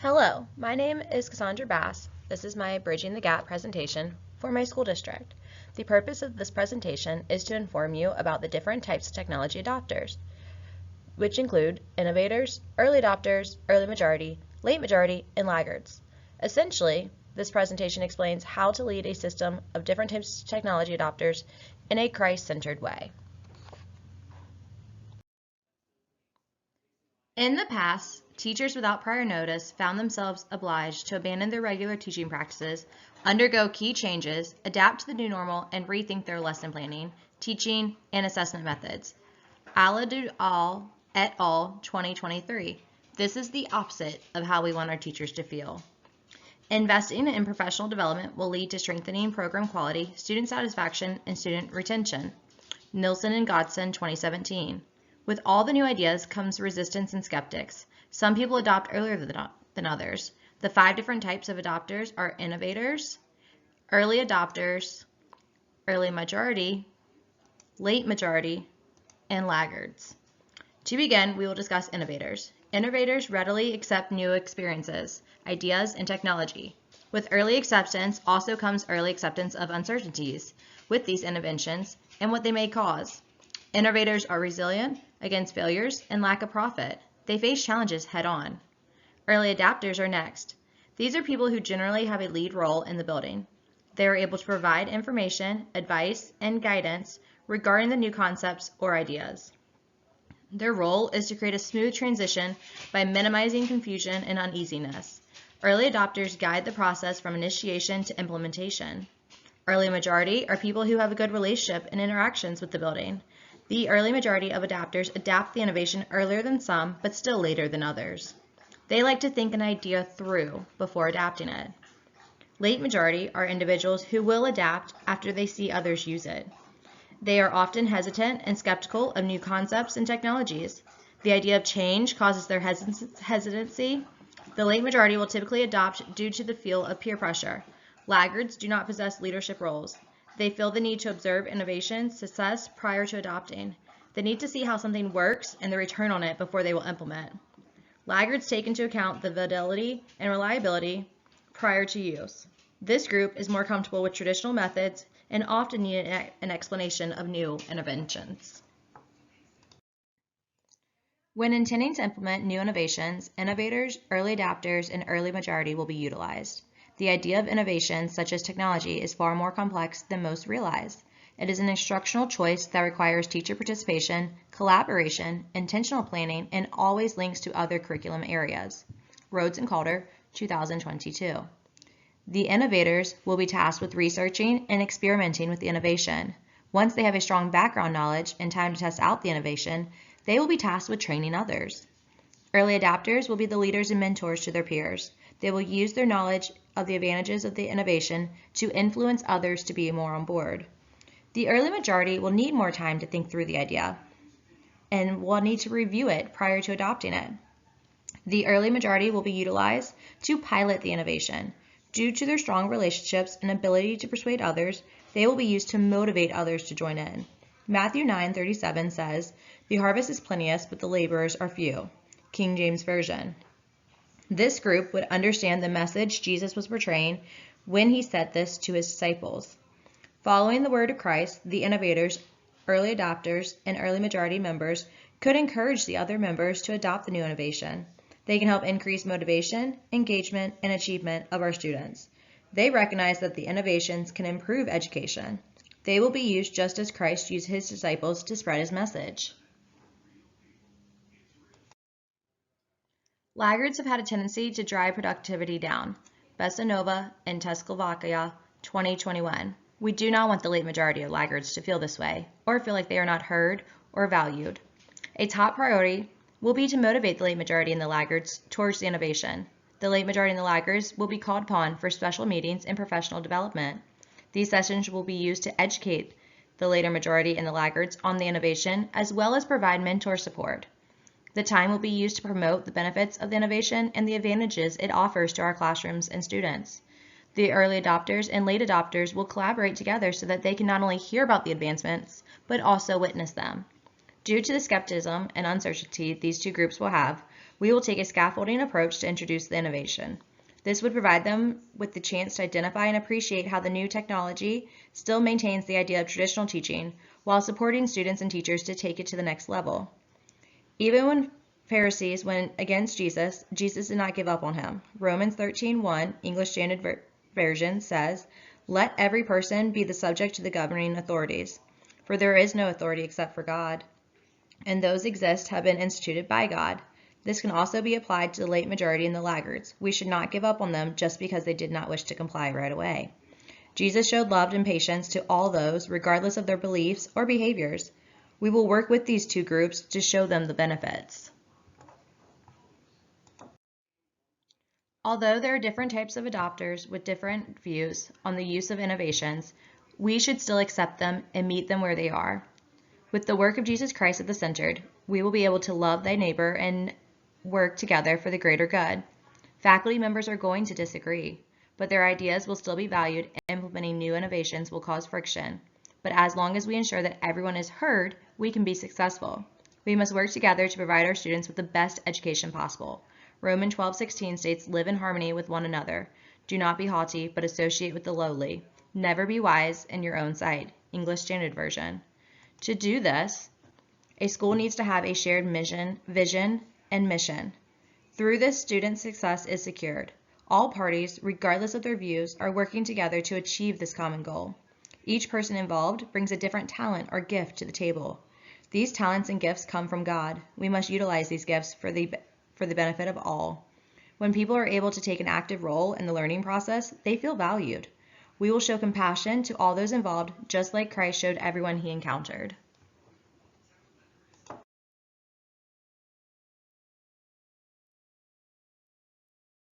Hello, my name is Cassandra Bass. This is my Bridging the Gap presentation for my school district. The purpose of this presentation is to inform you about the different types of technology adopters, which include innovators, early adopters, early majority, late majority, and laggards. Essentially, this presentation explains how to lead a system of different types of technology adopters in a Christ-centered way. In the past, teachers without prior notice found themselves obliged to abandon their regular teaching practices, undergo key changes, adapt to the new normal, and rethink their lesson planning, teaching, and assessment methods. Al et al. 2023. This is the opposite of how we want our teachers to feel. Investing in professional development will lead to strengthening program quality, student satisfaction, and student retention. Nilsson and Godson, 2017. With all the new ideas comes resistance and skeptics. Some people adopt earlier than others. The 5 different types of adopters are innovators, early adopters, early majority, late majority, and laggards. To begin, we will discuss innovators. Innovators readily accept new experiences, ideas, and technology. With early acceptance also comes early acceptance of uncertainties with these interventions and what they may cause. Innovators are resilient against failures and lack of profit. They face challenges head on. Early adapters are next. These are people who generally have a lead role in the building. They are able to provide information, advice, and guidance regarding the new concepts or ideas. Their role is to create a smooth transition by minimizing confusion and uneasiness. Early adopters guide the process from initiation to implementation. Early majority are people who have a good relationship and interactions with the building. The early majority of adapters adapt the innovation earlier than some, but still later than others. They like to think an idea through before adapting it. Late majority are individuals who will adapt after they see others use it. They are often hesitant and skeptical of new concepts and technologies. The idea of change causes their hesitancy. The late majority will typically adopt due to the feel of peer pressure. Laggards do not possess leadership roles. They feel the need to observe innovation success prior to adopting. They need to see how something works and the return on it before they will implement. Laggards take into account the fidelity and reliability prior to use. This group is more comfortable with traditional methods and often need an explanation of new interventions. When intending to implement new innovations, innovators, early adapters, and early majority will be utilized. The idea of innovation, such as technology, is far more complex than most realize. It is an instructional choice that requires teacher participation, collaboration, intentional planning, and always links to other curriculum areas. Rhodes and Calder, 2022. The innovators will be tasked with researching and experimenting with the innovation. Once they have a strong background knowledge and time to test out the innovation, they will be tasked with training others. Early adapters will be the leaders and mentors to their peers. They will use their knowledge of the advantages of the innovation to influence others to be more on board. The early majority will need more time to think through the idea and will need to review it prior to adopting it. The early majority will be utilized to pilot the innovation. Due to their strong relationships and ability to persuade others, they will be used to motivate others to join in. Matthew 9:37 says, "The harvest is plenteous, but the laborers are few." King James Version. This group would understand the message Jesus was portraying when he said this to his disciples. Following the word of Christ, the innovators, early adopters, and early majority members could encourage the other members to adopt the new innovation. They can help increase motivation, engagement, and achievement of our students. They recognize that the innovations can improve education. They will be used just as Christ used his disciples to spread his message. Laggards have had a tendency to drive productivity down. Besanova and Teslovakia, 2021. We do not want the late majority of laggards to feel this way or feel like they are not heard or valued. A top priority will be to motivate the late majority and the laggards towards the innovation. The late majority and the laggards will be called upon for special meetings and professional development. These sessions will be used to educate the later majority and the laggards on the innovation, as well as provide mentor support. The time will be used to promote the benefits of the innovation and the advantages it offers to our classrooms and students. The early adopters and late adopters will collaborate together so that they can not only hear about the advancements, but also witness them. Due to the skepticism and uncertainty these two groups will have, we will take a scaffolding approach to introduce the innovation. This would provide them with the chance to identify and appreciate how the new technology still maintains the idea of traditional teaching while supporting students and teachers to take it to the next level. Even when Pharisees went against Jesus, Jesus did not give up on him. Romans 13:1, English Standard Version says, "Let every person be the subject to the governing authorities, for there is no authority except for God, and those exist have been instituted by God." This can also be applied to the late majority and the laggards. We should not give up on them just because they did not wish to comply right away. Jesus showed love and patience to all those, regardless of their beliefs or behaviors. We will work with these two groups to show them the benefits. Although there are different types of adopters with different views on the use of innovations, we should still accept them and meet them where they are. With the work of Jesus Christ at the center, we will be able to love thy neighbor and work together for the greater good. Faculty members are going to disagree, but their ideas will still be valued, and implementing new innovations will cause friction. But as long as we ensure that everyone is heard, we can be successful. We must work together to provide our students with the best education possible. Romans 12:16 states, "Live in harmony with one another. Do not be haughty, but associate with the lowly. Never be wise in your own sight." English Standard Version. To do this, a school needs to have a shared vision, and mission. Through this, student success is secured. All parties, regardless of their views, are working together to achieve this common goal. Each person involved brings a different talent or gift to the table. These talents and gifts come from God. We must utilize these gifts for the benefit of all. When people are able to take an active role in the learning process, they feel valued. We will show compassion to all those involved, just like Christ showed everyone he encountered.